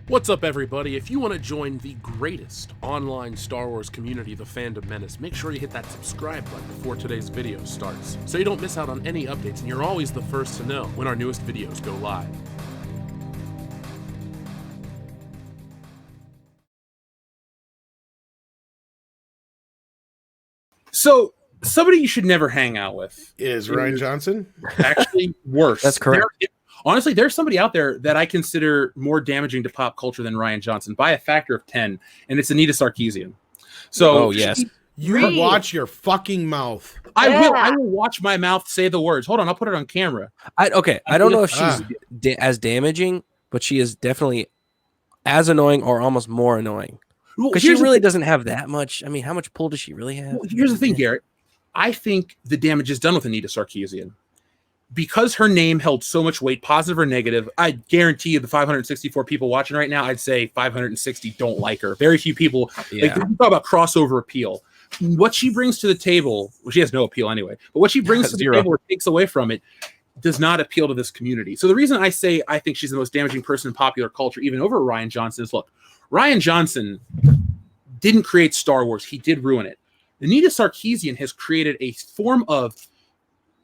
What's up, everybody? If you want to join the greatest online Star Wars community, the Fandom Menace, make sure you hit that subscribe button before today's video starts, so you don't miss out on any updates and you're always the first to know when our newest videos go live. So, somebody you should never hang out with is Rian Johnson. Actually, worse. That's correct. Honestly, there's somebody out there that I consider more damaging to pop culture than Rian Johnson by a factor of 10, and it's Anita Sarkeesian. So, yes. You watch your fucking mouth. I will watch my mouth say the words. Hold on, I'll put it on camera. I don't know if she's as damaging, but she is definitely as annoying or almost more annoying. Because she really doesn't have that much. I mean, how much pull does she really have? Well, here's the thing, Garrett. I think the damage is done with Anita Sarkeesian. Because her name held so much weight, positive or negative, I guarantee you the 564 people watching right now, I'd say 560 don't like her. Very few people. Yeah. Like, talk about crossover appeal. What she brings to the table, well, she has no appeal anyway, but what she brings to the table or takes away from it does not appeal to this community. So the reason I say I think she's the most damaging person in popular culture, even over Rian Johnson, is look, Rian Johnson didn't create Star Wars. He did ruin it. Anita Sarkeesian has created a form of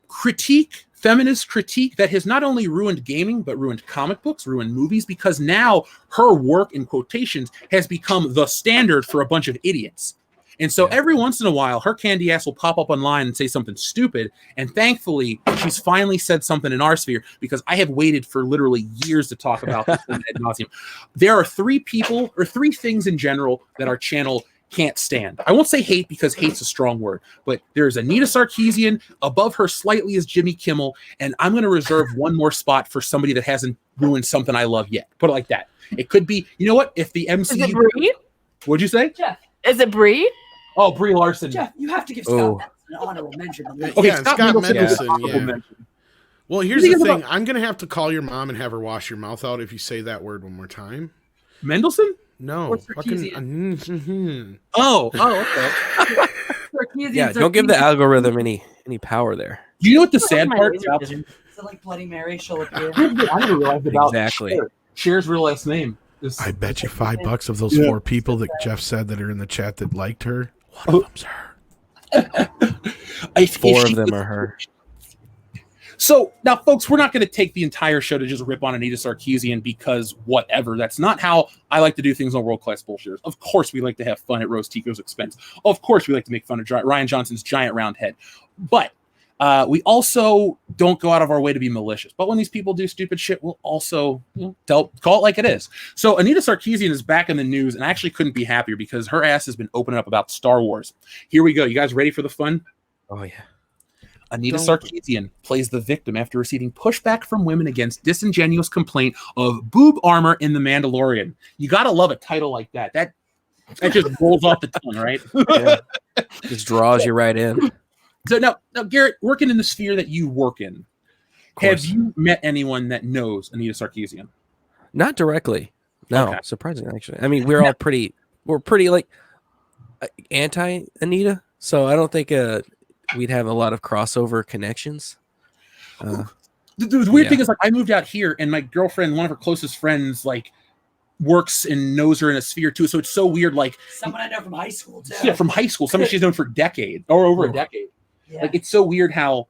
critique, feminist critique, that has not only ruined gaming, but ruined comic books, ruined movies, because now her work, in quotations, has become the standard for a bunch of idiots. And so every once in a while, her candy ass will pop up online and say something stupid. And thankfully, she's finally said something in our sphere, because I have waited for literally years to talk about this ad nauseum. There are three people, or three things in general, that our channel can't stand. I won't say hate, because hate's a strong word, but there's Anita Sarkeesian. Above her slightly is Jimmy Kimmel, and I'm going to reserve one more spot for somebody that hasn't ruined something I love yet. Put it like that. It could be, you know what? If the MCU... Is it Brie? What'd you say? Jeff. Is it Brie? Oh, Brie Larson. Jeff, you have to give Scott an honorable mention. Okay, yeah, Scott Mendelson. Yeah. Mention. Well, here's the thing. I'm going to have to call your mom and have her wash your mouth out if you say that word one more time. Mendelson? No. Oh, okay. Yeah, don't give the algorithm any power there. Do you know what the sad part is? Is it like Bloody Mary? She'll appear. I never realized about Exactly. Cher's real last name. I bet you $5 of those 4 people that Jeff said that are in the chat that liked her, one of them's her. 4 of them are her. So now, folks, we're not going to take the entire show to just rip on Anita Sarkeesian because whatever. That's not how I like to do things on World Class Bullshitters. Of course, we like to have fun at Rose Tico's expense. Of course, we like to make fun of Rian Johnson's giant round head. But we also don't go out of our way to be malicious. But when these people do stupid shit, we'll also call it like it is. So Anita Sarkeesian is back in the news, and I actually couldn't be happier because her ass has been opening up about Star Wars. Here we go. You guys ready for the fun? Oh, yeah. Anita Sarkeesian plays the victim after receiving pushback from women against disingenuous complaint of boob armor in The Mandalorian. You gotta love a title like that. That just rolls off the tongue, right? Yeah. Just draws you right in. So now, Garrett, working in the sphere that you work in, have you met anyone that knows Anita Sarkeesian? Not directly. No, Okay. surprisingly, actually. I mean, we're pretty like anti Anita, so I don't think we'd have a lot of crossover connections. The weird thing is, like, I moved out here, and my girlfriend, one of her closest friends, like, works and knows her in a sphere too. So it's so weird. Like, someone I know from high school too. Yeah, from high school. Somebody she's known for a decade or over a decade. Yeah. Like, it's so weird how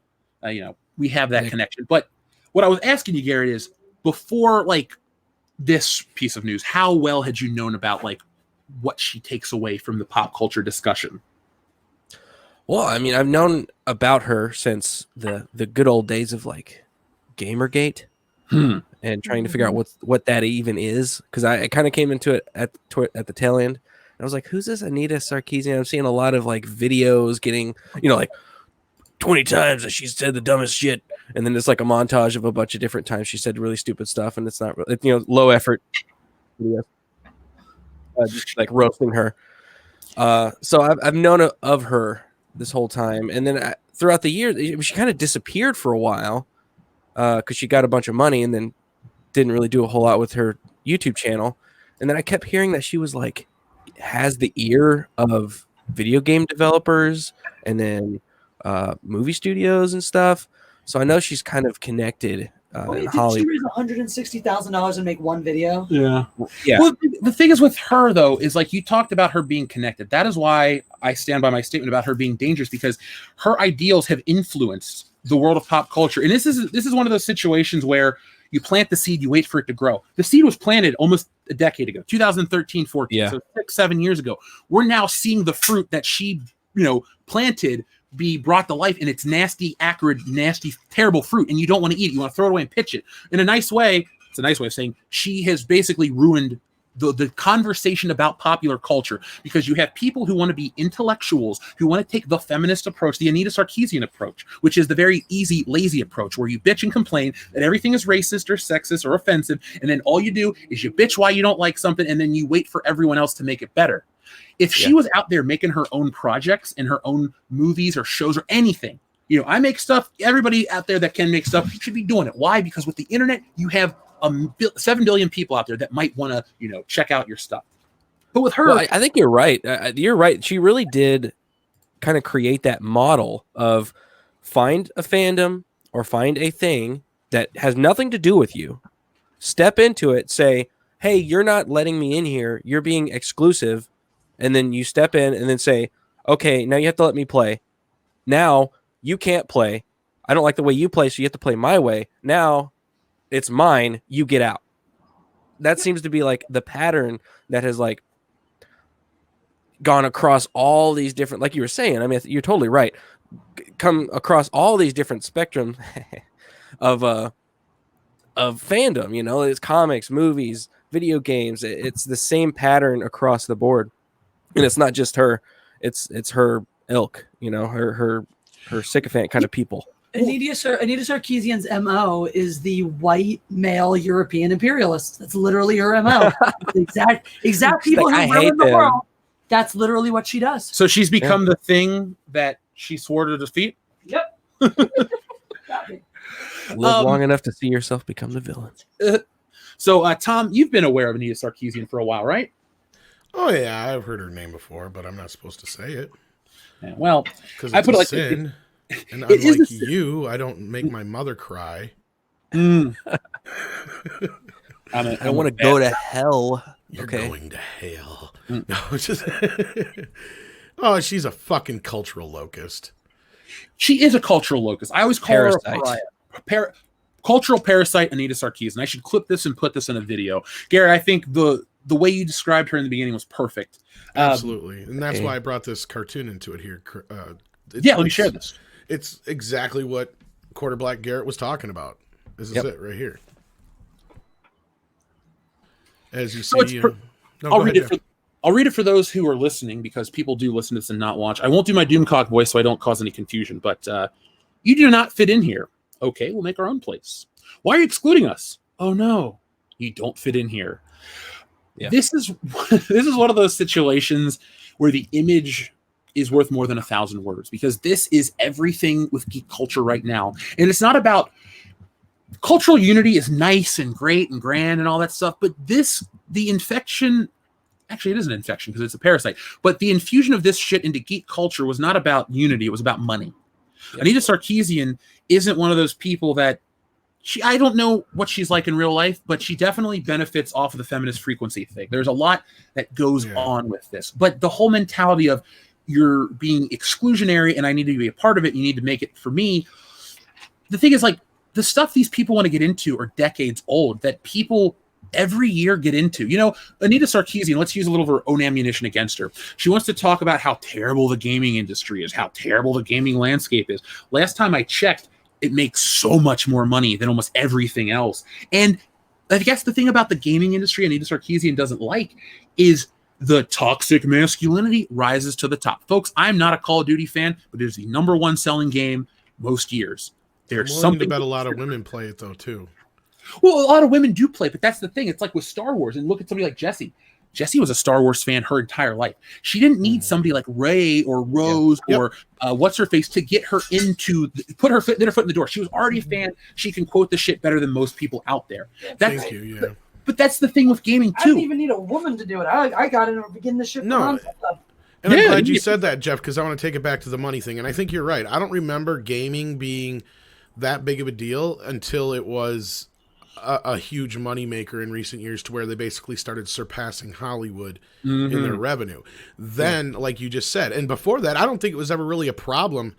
we have that connection. But what I was asking you, Garrett, is before like this piece of news, how well had you known about like what she takes away from the pop culture discussion? Well, I mean, I've known about her since the good old days of like Gamergate and trying to figure out what that even is, because I kind of came into it at the tail end. I was like, who's this Anita Sarkeesian? I'm seeing a lot of like videos getting, like 20 times that she said the dumbest shit, and then it's like a montage of a bunch of different times she said really stupid stuff, and it's not really, low effort videos, just like roasting her. So I've known of her this whole time, and then throughout the year she kind of disappeared for a while because she got a bunch of money and then didn't really do a whole lot with her YouTube channel. And then I kept hearing that she was like has the ear of video game developers and then movie studios and stuff. So I know she's kind of connected Did she Hollywood. raise $160,000 and make one video? Yeah. Yeah. Well, the thing is with her though is like you talked about her being connected. That is why I stand by my statement about her being dangerous, because her ideals have influenced the world of pop culture. And this is one of those situations where you plant the seed, you wait for it to grow. The seed was planted almost a decade ago, 2013, 14, Yeah. so 6-7 years ago. We're now seeing the fruit that she, planted be brought to life, and it's nasty, acrid, nasty, terrible fruit, and you don't want to eat it. You want to throw it away and pitch it. In a nice way, it's a nice way of saying she has basically ruined the conversation about popular culture, because you have people who want to be intellectuals, who want to take the feminist approach, the Anita Sarkeesian approach, which is the very easy, lazy approach, where you bitch and complain that everything is racist or sexist or offensive, and then all you do is you bitch why you don't like something, and then you wait for everyone else to make it better. If she was out there making her own projects and her own movies or shows or anything, I make stuff, everybody out there that can make stuff should be doing it. Why? Because with the internet, you have 7 billion people out there that might want to, check out your stuff. But with her, well, I think you're right. You're right. She really did kind of create that model of find a fandom or find a thing that has nothing to do with you. Step into it, say, hey, you're not letting me in here. You're being exclusive. And then you step in and then say, okay, now you have to let me play. Now you can't play. I don't like the way you play, so you have to play my way. Now it's mine. You get out. That seems to be like the pattern that has like gone across all these different, like you were saying. I mean, you're totally right. Come across all these different spectrum of fandom. It's comics, movies, video games. It's the same pattern across the board. And it's not just her, it's her ilk, her sycophant kind of people. Anita Sarkeesian's MO is the white male European imperialist. That's literally her MO. exact people like, who run the world. That's literally what she does. So she's become the thing that she swore to defeat? Yep. Live long enough to see yourself become the villain. So, Tom, you've been aware of Anita Sarkeesian for a while, right? Oh yeah, I've heard her name before, but I'm not supposed to say it. Yeah, well, because I put it like sin. And unlike you, I don't make my mother cry. I want to go to hell. You're going to hell. No, just she's a fucking cultural locust. She is a cultural locust. I always call Parasite. her a pariah. Cultural parasite, Anita Sarkeesian. I should clip this and put this in a video. Gary, I think the way you described her in the beginning was perfect. Absolutely. And that's why I brought this cartoon into it here. Let me share this. It's exactly what Quarter Black Garrett was talking about. This is it right here. As you see, I'll read it for those who are listening, because people do listen to this and not watch. I won't do my Doomcock voice so I don't cause any confusion, but you do not fit in here. Okay, we'll make our own place. Why are you excluding us? Oh no, you don't fit in here. Yeah. This is one of those situations where the image is worth more than 1,000 words, because this is everything with geek culture right now. And it's not about cultural unity is nice and great and grand and all that stuff, but the infection, actually it is an infection because it's a parasite, but the infusion of this shit into geek culture was not about unity, it was about money. Yep. Anita Sarkeesian isn't one of those people that I don't know what she's like in real life, but she definitely benefits off of the feminist frequency thing. There's a lot that goes on with this, but the whole mentality of you're being exclusionary and I need to be a part of it, you need to make it for me. The thing is, like, the stuff these people want to get into are decades old that people every year get into. Anita Sarkeesian, let's use a little of her own ammunition against her. She wants to talk about how terrible the gaming industry is, how terrible the gaming landscape is. Last time I checked, it makes so much more money than almost everything else. And I guess the thing about the gaming industry Anita Sarkeesian doesn't like is the toxic masculinity rises to the top. Folks, I'm not a Call of Duty fan, but it is the #1 selling game most years. There's something about a lot of women play it though too. Well, a lot of women do play, but that's the thing. It's like with Star Wars, and look at somebody like Jessie. Jessie was a Star Wars fan her entire life. She didn't need somebody like Rey or Rose or what's her face to get her into put her foot in the door. She was already a fan. She can quote the shit better than most people out there. Thank you. Yeah. But that's the thing with gaming too. I didn't even need a woman to do it. I got it and begin the shit. No. And I'm glad you said that, Jeff, because I want to take it back to the money thing. And I think you're right. I don't remember gaming being that big of a deal until it was a huge moneymaker in recent years, to where they basically started surpassing Hollywood in their revenue. Then, like you just said, and before that, I don't think it was ever really a problem,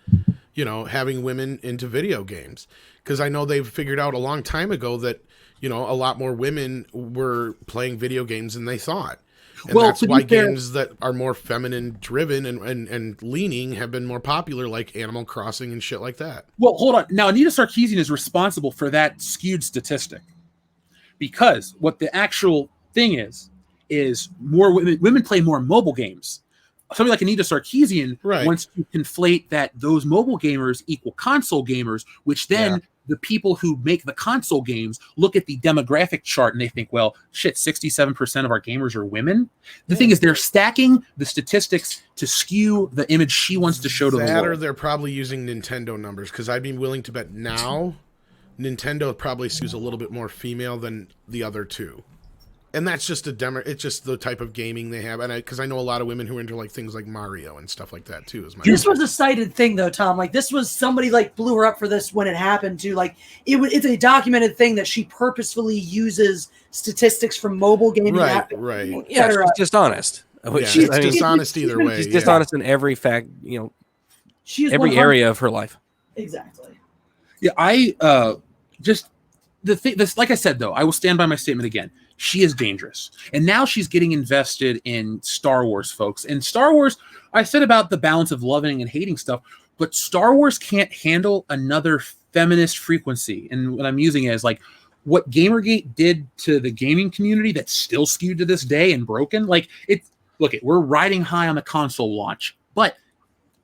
you know, having women into video games. Because I know they've figured out a long time ago that, you know, a lot more women were playing video games than they thought. And that's why games that are more feminine driven and leaning have been more popular, like Animal Crossing and shit like that. Well, hold on. Now, Anita Sarkeesian is responsible for that skewed statistic, because what the actual thing is more women play more mobile games. Somebody like Anita Sarkeesian wants to conflate that those mobile gamers equal console gamers, which then the people who make the console games look at the demographic chart and they think, well, shit, 67% of our gamers are women. The thing is, they're stacking the statistics to skew the image she wants to show to the world. Or they're probably using Nintendo numbers, because I'd be willing to bet now Nintendo probably skews a little bit more female than the other two. And that's just it's just the type of gaming they have. And because I know a lot of women who are into like things like Mario and stuff like that too. This was a cited thing though, Tom. Like, this was somebody like blew her up for this when it happened too. Like, it's a documented thing that she purposefully uses statistics from mobile gaming. Right. Yeah, she's dishonest. She's dishonest either way. She's dishonest in every fact, you know, every area of her life. Exactly. Yeah, I just the thing. This, like I said though, I will stand by my statement again. She is dangerous. And now she's getting invested in Star Wars, folks. And Star Wars, I said about the balance of loving and hating stuff, but Star Wars can't handle another feminist frequency. And what I'm using is like what Gamergate did to the gaming community that's still skewed to this day and broken. Like, we're riding high on the console launch, but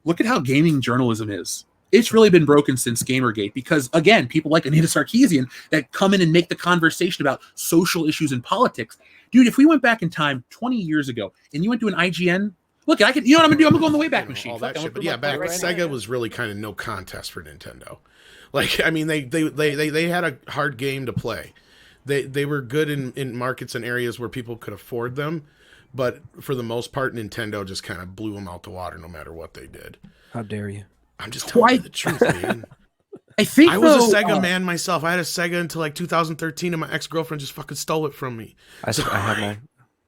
look at how gaming journalism is. It's really been broken since Gamergate, because, again, people like Anita Sarkeesian that come in and make the conversation about social issues and politics. Dude, if we went back in time 20 years ago and you went to an IGN, look, I could, you know what I'm going to do? I'm going to go on the Wayback Machine. All that shit. But yeah, back when Sega was really kind of no contest for Nintendo. Like, I mean, they had a hard game to play. They were good in markets and areas where people could afford them. But for the most part, Nintendo just kind of blew them out the water no matter what they did. How dare you? I'm just telling you the truth, dude. I was a Sega man myself. I had a Sega until like 2013, and my ex-girlfriend just fucking stole it from me. I have mine.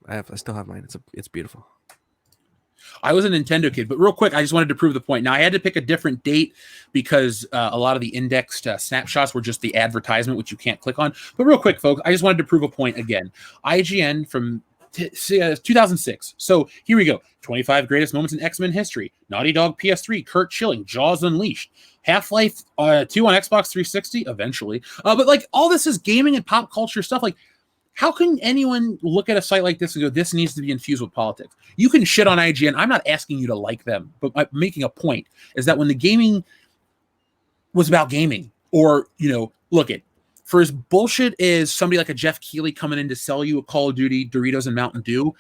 I still have mine. It's beautiful. I was a Nintendo kid, but real quick, I just wanted to prove the point. Now, I had to pick a different date because a lot of the indexed snapshots were just the advertisement, which you can't click on. But real quick, folks, I just wanted to prove a point again. IGN from 2006. So here we go. 25 greatest moments in X-Men history. Naughty Dog PS3. Kurt Schilling. Jaws Unleashed. Half-Life 2 on Xbox 360 eventually. But like, all this is gaming and pop culture stuff. Like, how can anyone look at a site like this and go, this needs to be infused with politics? You can shit on IGN. I'm not asking you to like them, but I'm making a point is that when the gaming was about gaming, or, you know, look at, for as bullshit is somebody like a Jeff Keighley coming in to sell you a Call of Duty, Doritos, and Mountain Dew,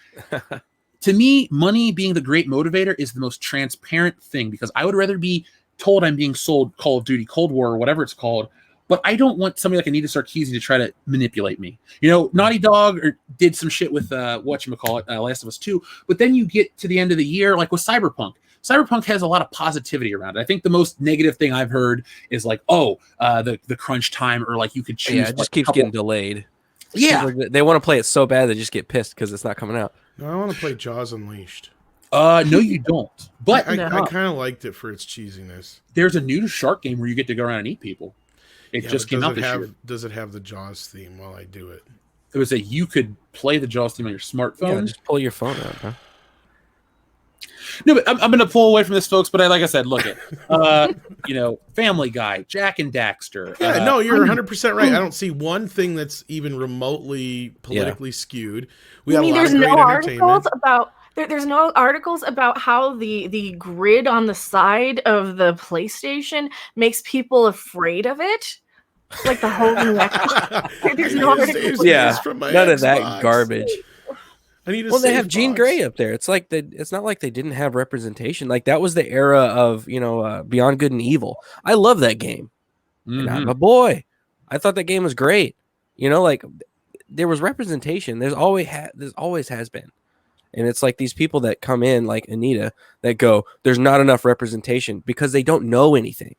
to me, money being the great motivator is the most transparent thing, because I would rather be told I'm being sold Call of Duty, Cold War, or whatever it's called, but I don't want somebody like Anita Sarkeesian to try to manipulate me. You know, Naughty Dog did some shit with whatchamacallit, Last of Us 2, but then you get to the end of the year, like with Cyberpunk. Cyberpunk has a lot of positivity around it. I think the most negative thing I've heard is like, the crunch time, or like you could choose. Yeah, it just keeps getting delayed. Yeah, they want to play it so bad they just get pissed because it's not coming out. No, I want to play Jaws Unleashed. No, you don't. But I kind of liked it for its cheesiness. There's a new shark game where you get to go around and eat people. It just came out this year. Does it have the Jaws theme while I do it? It was you could play the Jaws theme on your smartphone. Yeah, just pull your phone out, huh? No, but I'm going to pull away from this, folks. But like I said, look at, Family Guy, Jack and Daxter. Yeah, no, you're 100% right. I don't see one thing that's even remotely politically skewed. We have a lot of great entertainment. There's no articles about how the grid on the side of the PlayStation makes people afraid of it. Like the whole there's no articles. Yeah, none of that garbage. They have Jean Grey up there. It's like it's not like they didn't have representation. Like that was the era of Beyond Good and Evil. I love that game. Mm-hmm. And I'm a boy. I thought that game was great. Like there was representation. There's always has been. And it's like these people that come in like Anita that go, there's not enough representation because they don't know anything.